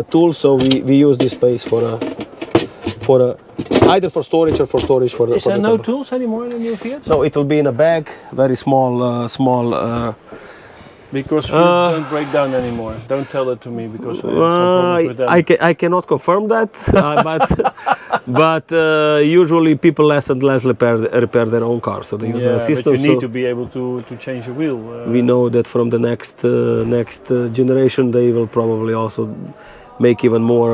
tools. So we use this space for either for storage or for storage for the. Is there no tools anymore in the new Fiat? No, it will be in a bag, very small, Because Fiats don't break down anymore. Don't tell that to me because I have some problems with them. I cannot confirm that, but usually people less and less repair their own cars, so they use an assistant. But you need to be able to change a wheel. We know that from the next generation they will probably also make even more.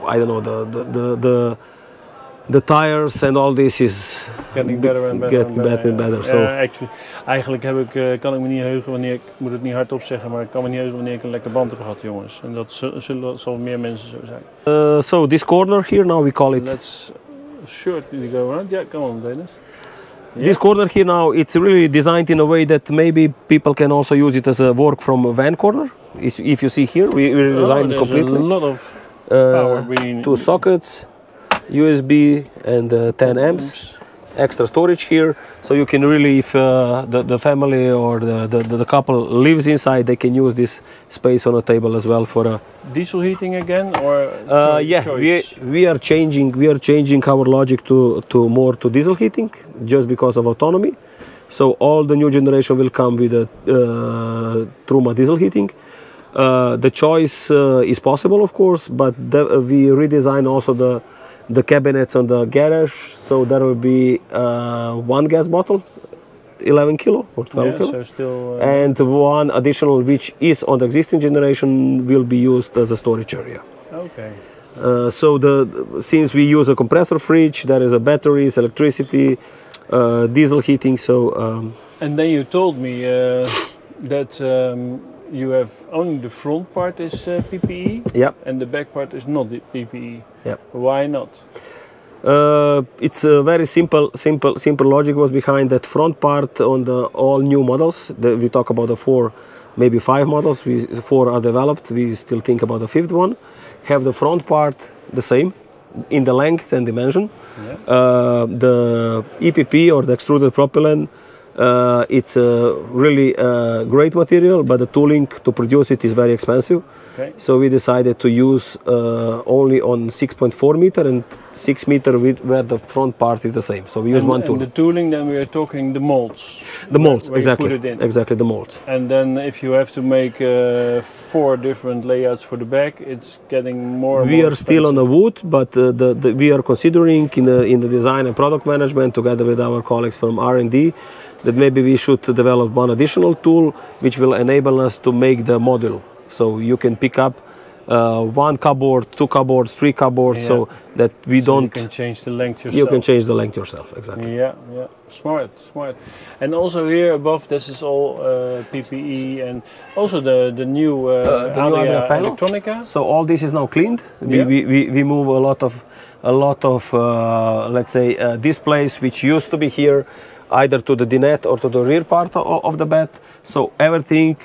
I don't know, the tires and all this is getting better and better. Getting better and better. So actually, eigenlijk kan ik me niet heugen wanneer ik moet het niet hardop zeggen, maar ik kan me niet heugen wanneer ik een lekker band heb gehad, jongens. En dat zal meer mensen zo zijn. So this corner here now we call it. Let's shortly go around. Yeah, come on, Dennis. Yeah. This corner here now, it's really designed in a way that maybe people can also use it as a work from a van corner. If you see here, we designed it completely. A lot of power. 2 sockets, USB and 10 amps, extra storage here. So you can really, if the family or the couple lives inside, they can use this space on a table as well for a diesel heating again, or yeah, choice? we are changing our logic to more to diesel heating just because of autonomy. So all the new generation will come with a trough diesel heating. The choice is possible, of course, but we redesign also the cabinets on the garage, so there will be 1 gas bottle, 11 kilo or 12 kilo, so still, and 1 additional which is on the existing generation will be used as a storage area. Okay. So since we use a compressor fridge, there is a batteries, electricity, diesel heating. So and then you told me that you have only the front part is PPE, yeah, and the back part is not the PPE. Yeah. Why not? It's a very simple logic was behind that front part on the all new models. We talk about the 4, maybe 5 models. 4 are developed. We still think about the 5th one. Have the front part the same in the length and dimension. Yeah. The EPP or the extruded propylene. It's a really great material, but the tooling to produce it is very expensive. Okay. So we decided to use only on 6.4 meter and 6 meter where the front part is the same. So we use one tool. And the tooling, then we are talking the molds. The molds, where exactly. You put it in. Exactly, the molds. And then if you have to make 4 different layouts for the back, it's getting more. We are still on the wood, but we are considering in the design and product management together with our colleagues from R&D that maybe we should develop one additional tool which will enable us to make the module. So you can pick up 1 cupboard, 2 cupboards, 3 cupboards, yeah. So that we don't. You can change the length yourself. You can change the length yourself, exactly. Yeah, yeah, smart. And also here above, this is all PPE, and also the new Adria Electronica. So all this is now cleaned. Yeah. We move a lot of let's say displays which used to be here, either to the dinette or to the rear part of the bed. So everything,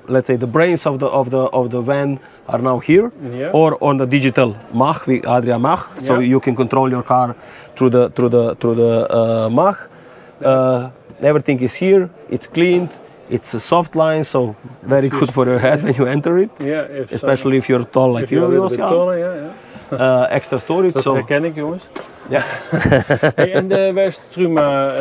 let's say the brains of the van are now here, yeah. Or on the digital MAG, Adria MAG. Yeah. So you can control your car through the MAG. Everything is here. It's cleaned. It's a soft line, so very good for your head when you enter it. Yeah, especially if you're tall like you, Oscar. Taller, yeah. Extra storage. Dat herken ik, jongens. Ja. Hey, en waar is de Truma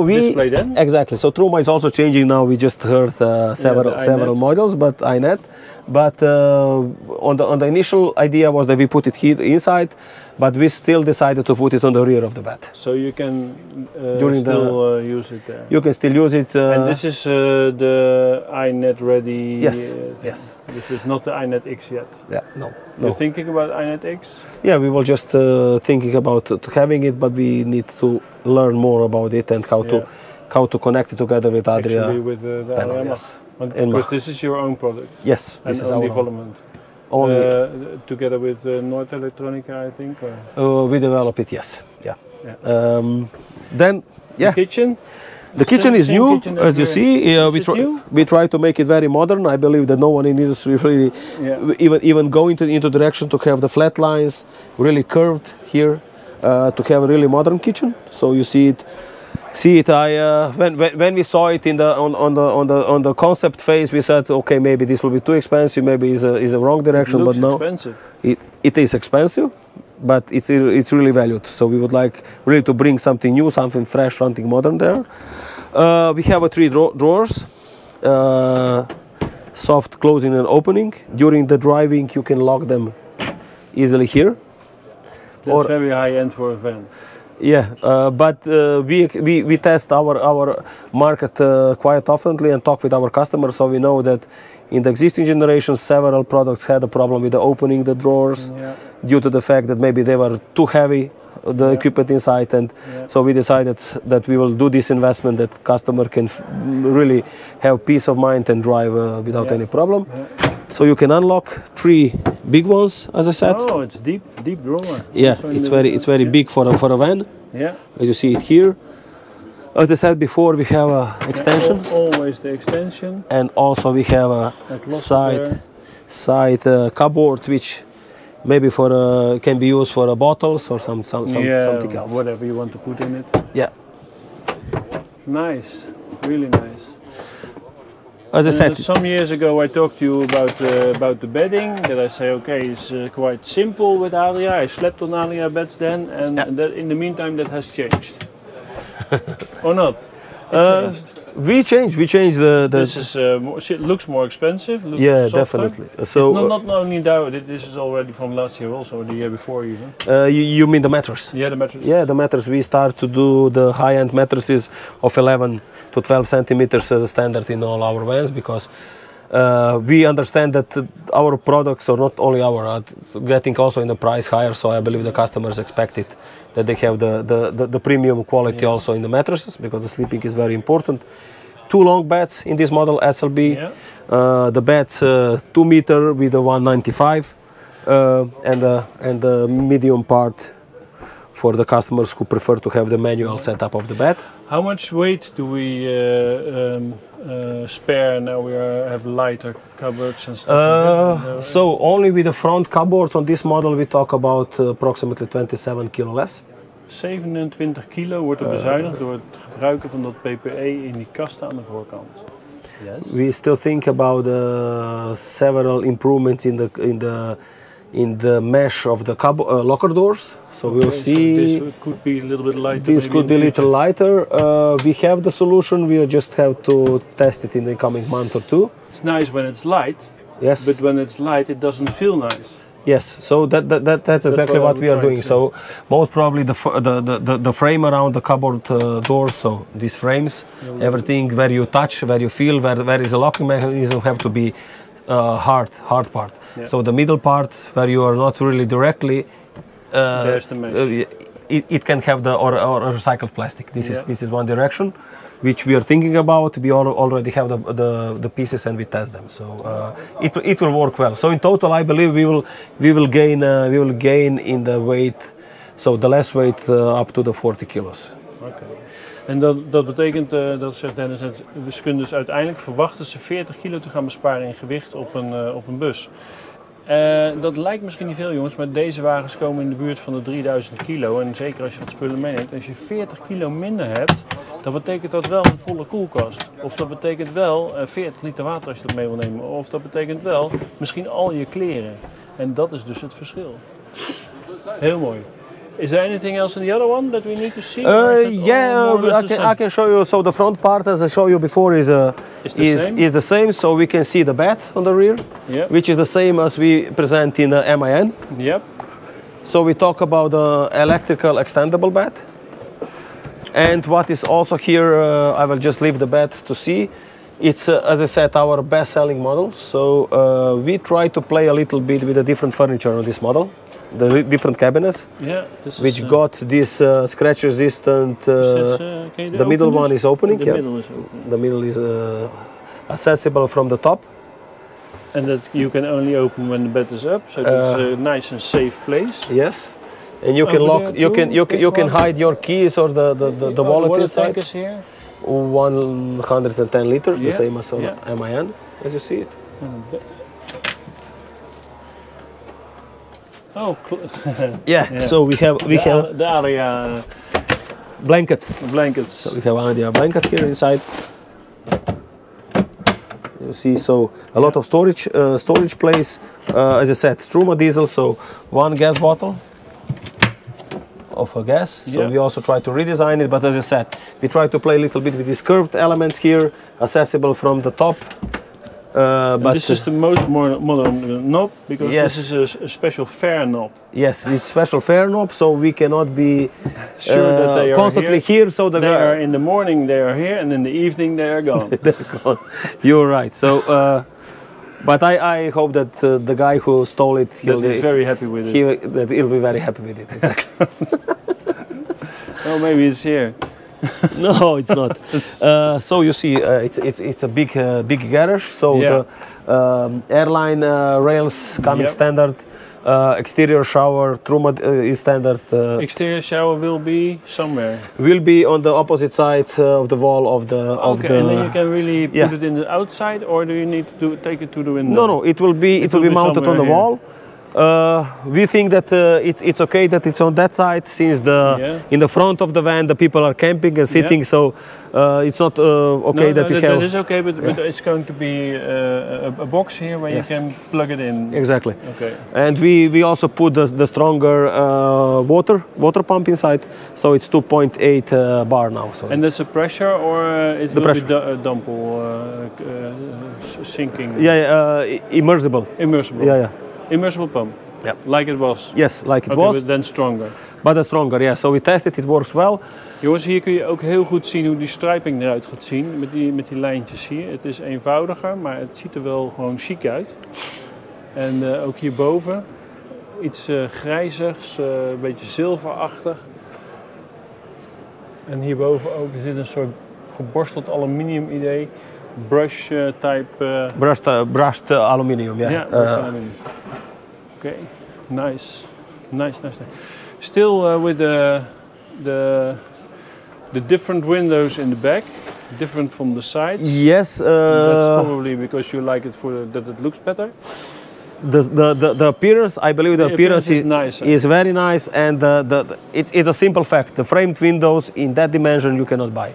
display then? Exactly. So Trauma is also changing now. We just heard several models, but iNet. But on the initial idea was that we put it here inside, but we still decided to put it on the rear of the bed. So you can use it there. You can still use it. And this is the iNet ready. Yes. Yes. This is not the iNet X yet. Yeah. No. You're thinking about iNet X? Yeah, we were just thinking about having it, but we need to learn more about it and how to connect it together with Adria. Actually, with the panel, yes. Because this is your own product. Yes, this is our development. Only together with Noord Elektronica, I think. we develop it. Yes. Yeah. The kitchen. The kitchen is new, as you see. We try to make it very modern. I believe that no one in the industry really even go into direction to have the flat lines really curved here, to have a really modern kitchen. So you see it. When we saw it on the concept phase, we said, okay, maybe this will be too expensive. Maybe is a wrong direction. But no, it is expensive, but it's really valued. So we would like really to bring something new, something fresh, something modern there. We have 3 drawers, soft closing and opening. During the driving, you can lock them easily here. That's very high end for a van. Yeah, but we test our market quite oftenly and talk with our customers, so we know that in the existing generation several products had a problem with opening the drawers due to the fact that maybe they were too heavy, the equipment inside, and so we decided that we will do this investment that customer can really have peace of mind and drive without any problem. So you can unlock 3 big ones, as I said. Oh, it's deep drawer. Yeah, it's very big for a van. Yeah. As you see it here. As I said before, we have a extension. Always the extension. And also we have a side cupboard, which maybe can be used for bottles or something else. Whatever you want to put in it. Yeah. Nice, really nice. As I said, some years ago I talked to you about the bedding. That I say, okay, it's quite simple with Adria. I slept on Adria beds then, and that in the meantime that has changed. Or not? We changed the. This is it looks more expensive. Looks softer. Definitely. So not only that, this is already from last year, also the year before even. You mean the mattress? Yeah, the mattress. Yeah, the mattress. We start to do the high-end mattresses of 11 to 12 centimeters as a standard in all our vans, because we understand that our products are not only are getting also in the price higher. So I believe the customers expect it, that they have the premium quality also in the mattresses, because the sleeping is very important. 2 long beds in this model SLB. The beds 2 meter with a 195, and the medium part for the customers who prefer to have the manual setup of the bed. How much weight do we spare now? We have lighter cupboards and stuff. So only with the front cupboards on this model we talk about approximately 27 kilo less. 27 kilo wordt er bezuinigd door het gebruiken van dat PPE in die kasten aan de voorkant. Yes. We still think about several improvements in the mesh of the locker doors. So we'll see. So this could be a little bit lighter. This could be a little lighter. We have the solution. We just have to test it in the coming month or 2. It's nice when it's light. Yes. But when it's light, it doesn't feel nice. Yes. So that's exactly what we are doing. So most probably the frame around the cupboard doors. So these frames, everything where you touch, where you feel, where is a locking mechanism, have to be hard part. Yeah. So the middle part where you are not really directly. There's the mesh. It can have or recycled plastic. This is one direction, which we are thinking about. We already have the pieces and we test them. So it will work well. So in total, I believe we will gain in the weight. So the less weight up to the 40 kilos. Okay. En dat betekent, dat zegt Dennis net, we kunnen dus uiteindelijk verwachten ze 40 kilo te gaan besparen in gewicht op een bus. Dat lijkt misschien niet veel, jongens, maar deze wagens komen in de buurt van de 3000 kilo. En zeker als je wat spullen meeneemt, als je 40 kilo minder hebt, dan betekent dat wel een volle koelkast. Of dat betekent wel 40 liter water als je dat mee wil nemen. Of dat betekent wel misschien al je kleren. En dat is dus het verschil. Heel mooi. Is there anything else in the other one that we need to see? I can show you. So the front part, as I showed you before, is the same. So we can see the bed on the rear, which is the same as we present in the MAN. Yep. So we talk about the electrical extendable bed. And what is also here, I will just leave the bed to see. It's, as I said, our best-selling model. So we try to play a little bit with the different furniture on this model. The different cabinets, which got this scratch-resistant. The middle one is opening. The middle is accessible from the top, and that you can only open when the bed is up. So it's a nice and safe place. Yes, and you can lock. You can hide your keys or the wallet inside. Tank is here. 110 liters, the same as on MAN, as you see it. Oh, So we have the Adria blankets. So we have Adria blankets here inside. You see, so a lot of storage place. As I said, Truma diesel, so one gas bottle of a gas. So we also try to redesign it, but as I said, we try to play a little bit with these curved elements here, accessible from the top. But this is the most modern knob, because this is a special fair knob. Yes, it's special fair knob, so we cannot be sure that they are constantly here. So they are in the morning they are here, and in the evening they are gone. They're gone. You're right. So, but I hope that the guy who stole it, he'll be very happy with it. He'll be very happy with it. Exactly. Oh, maybe it's here. No, it's not. So you see, it's a big garage. So the airline rails coming standard. Exterior shower, Truma is standard. Exterior shower will be somewhere. Will be on the opposite side of the wall of the. And then you can really put it in the outside, or do you need to take it to the window? No, it will be mounted on the wall. We think that it's okay that it's on that side, since in the front of the van the people are camping and sitting, so it's not okay that you have. That is okay, but it's going to be a box here where you can plug it in. Exactly. Okay. And we also put the stronger water pump inside, so it's 2.8 bar now. So and that's a pressure, or it will be dump sinking? Immersible. Immersible. Immersible pump, like it was. Yes, like it was. But then stronger. But then stronger, yeah. So we tested, it works well. Jongens, hier kun je ook heel goed zien hoe die striping eruit gaat zien met die lijntjes hier. Het is eenvoudiger, maar het ziet er wel gewoon chic uit. En ook hierboven iets grijzigs, een beetje zilverachtig. En hierboven ook, er zit een soort geborsteld aluminium idee. Brush-type... Brushed aluminium, Ja, brushed aluminium. Okay, nice. Still with the different windows in the back, different from the sides. Yes. That's probably because you like it that it looks better. The appearance, I believe the appearance is nice, is very nice, and it's a simple fact. The framed windows in that dimension you cannot buy.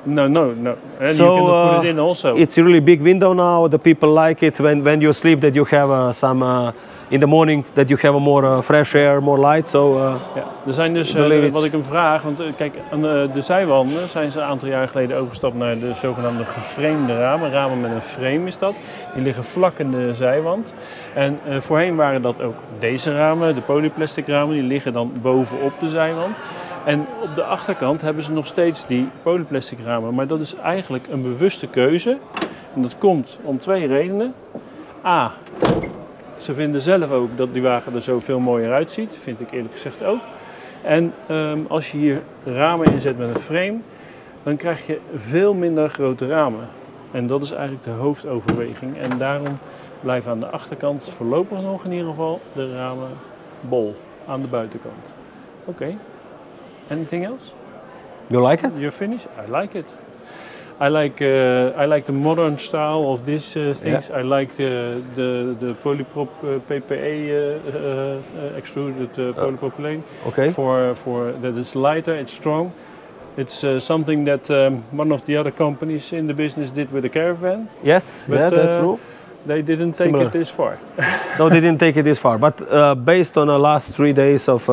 No. And so, you can put it in also. It's a really big window now. The people like it when you sleep, that you have some in the morning, that you have more fresh air, more light. So er zijn dus, wat ik hem vraag, want kijk, aan de zijwanden zijn ze een aantal jaar geleden overgestapt naar de zogenaamde geframede ramen. Ramen met een frame is dat. Die liggen vlak in de zijwand. En voorheen waren dat ook deze ramen, de polyplastic ramen, die liggen dan bovenop de zijwand. En op de achterkant hebben ze nog steeds die polyplastic ramen. Maar dat is eigenlijk een bewuste keuze. En dat komt om twee redenen. A, ze vinden zelf ook dat die wagen er zo veel mooier uitziet. Vind ik eerlijk gezegd ook. En als je hier ramen inzet met een frame, dan krijg je veel minder grote ramen. En dat is eigenlijk de hoofdoverweging. En daarom blijven aan de achterkant voorlopig nog in ieder geval de ramen bol aan de buitenkant. Oké. Anything else? You like it? You're finished? I like it. I like the modern style of these things. I like the polyprop PPE extruded polypropylene. Okay. For that it's lighter, it's strong. It's something that one of the other companies in the business did with the Caravan. Yes, that's true. They didn't take Similar. it this far. No, they didn't take it this far. But based on the last 3 days of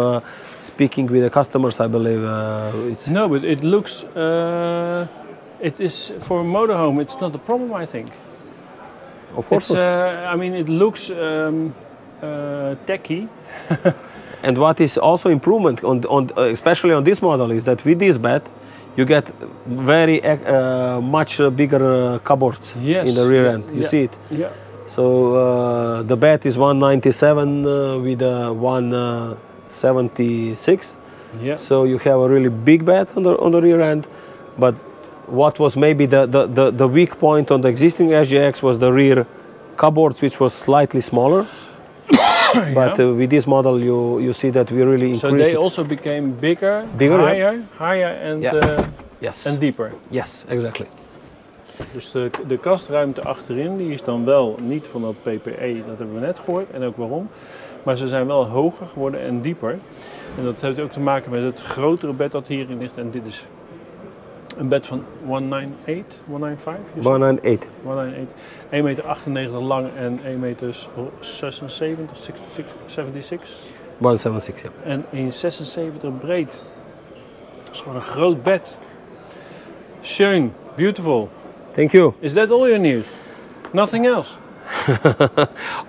speaking with the customers, I believe it's... No, but it looks, it is for a motorhome, it's not a problem, I think. Of course It's, not. I mean, it looks techy. And what is also improvement, especially on this model, is that with this bed, you get very much bigger cupboards Yes. in the rear end. You Yeah. see it? Yeah. So the bed is 197 with a 176. Yeah. So you have a really big bed on the rear end. But what was maybe the weak point on the existing SGX was the rear cupboards, which was slightly smaller. But with this model, you see that we really increased. So they it. also became bigger, Bigger, higher and, Yes. and deeper. Yes, exactly. Dus de kastruimte achterin die is dan wel niet van dat PPE, dat hebben we net gehoord en ook waarom. Maar ze zijn wel hoger geworden en dieper. En dat heeft ook te maken met het grotere bed dat hierin ligt. En dit is een bed van 198, 195? 198. 198. 1,98 meter lang en 1,76 meter 76. 176, ja. En 1,76 breed. Dat is gewoon een groot bed. Schön, beautiful. Thank you. Is that all your news? Nothing else?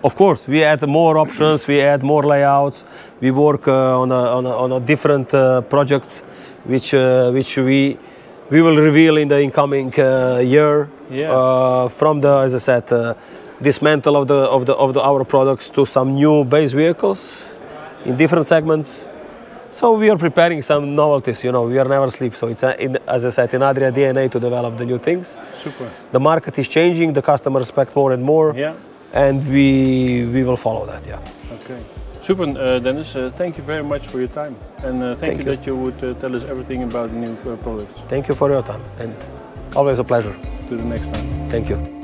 Of course, we add more options, we add more layouts. We work on a different projects, which we will reveal in the incoming year. Yeah. From the, as I said, dismantle of our products to some new base vehicles in different segments. So we are preparing some novelties. You know, we are never sleep. So it's as I said, in Adria DNA to develop the new things. Super. The market is changing. The customer expect more and more. Yeah. And we will follow that. Yeah. Okay. Super, Dennis. Thank you very much for your time. And thank you that you would tell us everything about the new products. Thank you for your time. And always a pleasure. To the next time. Thank you.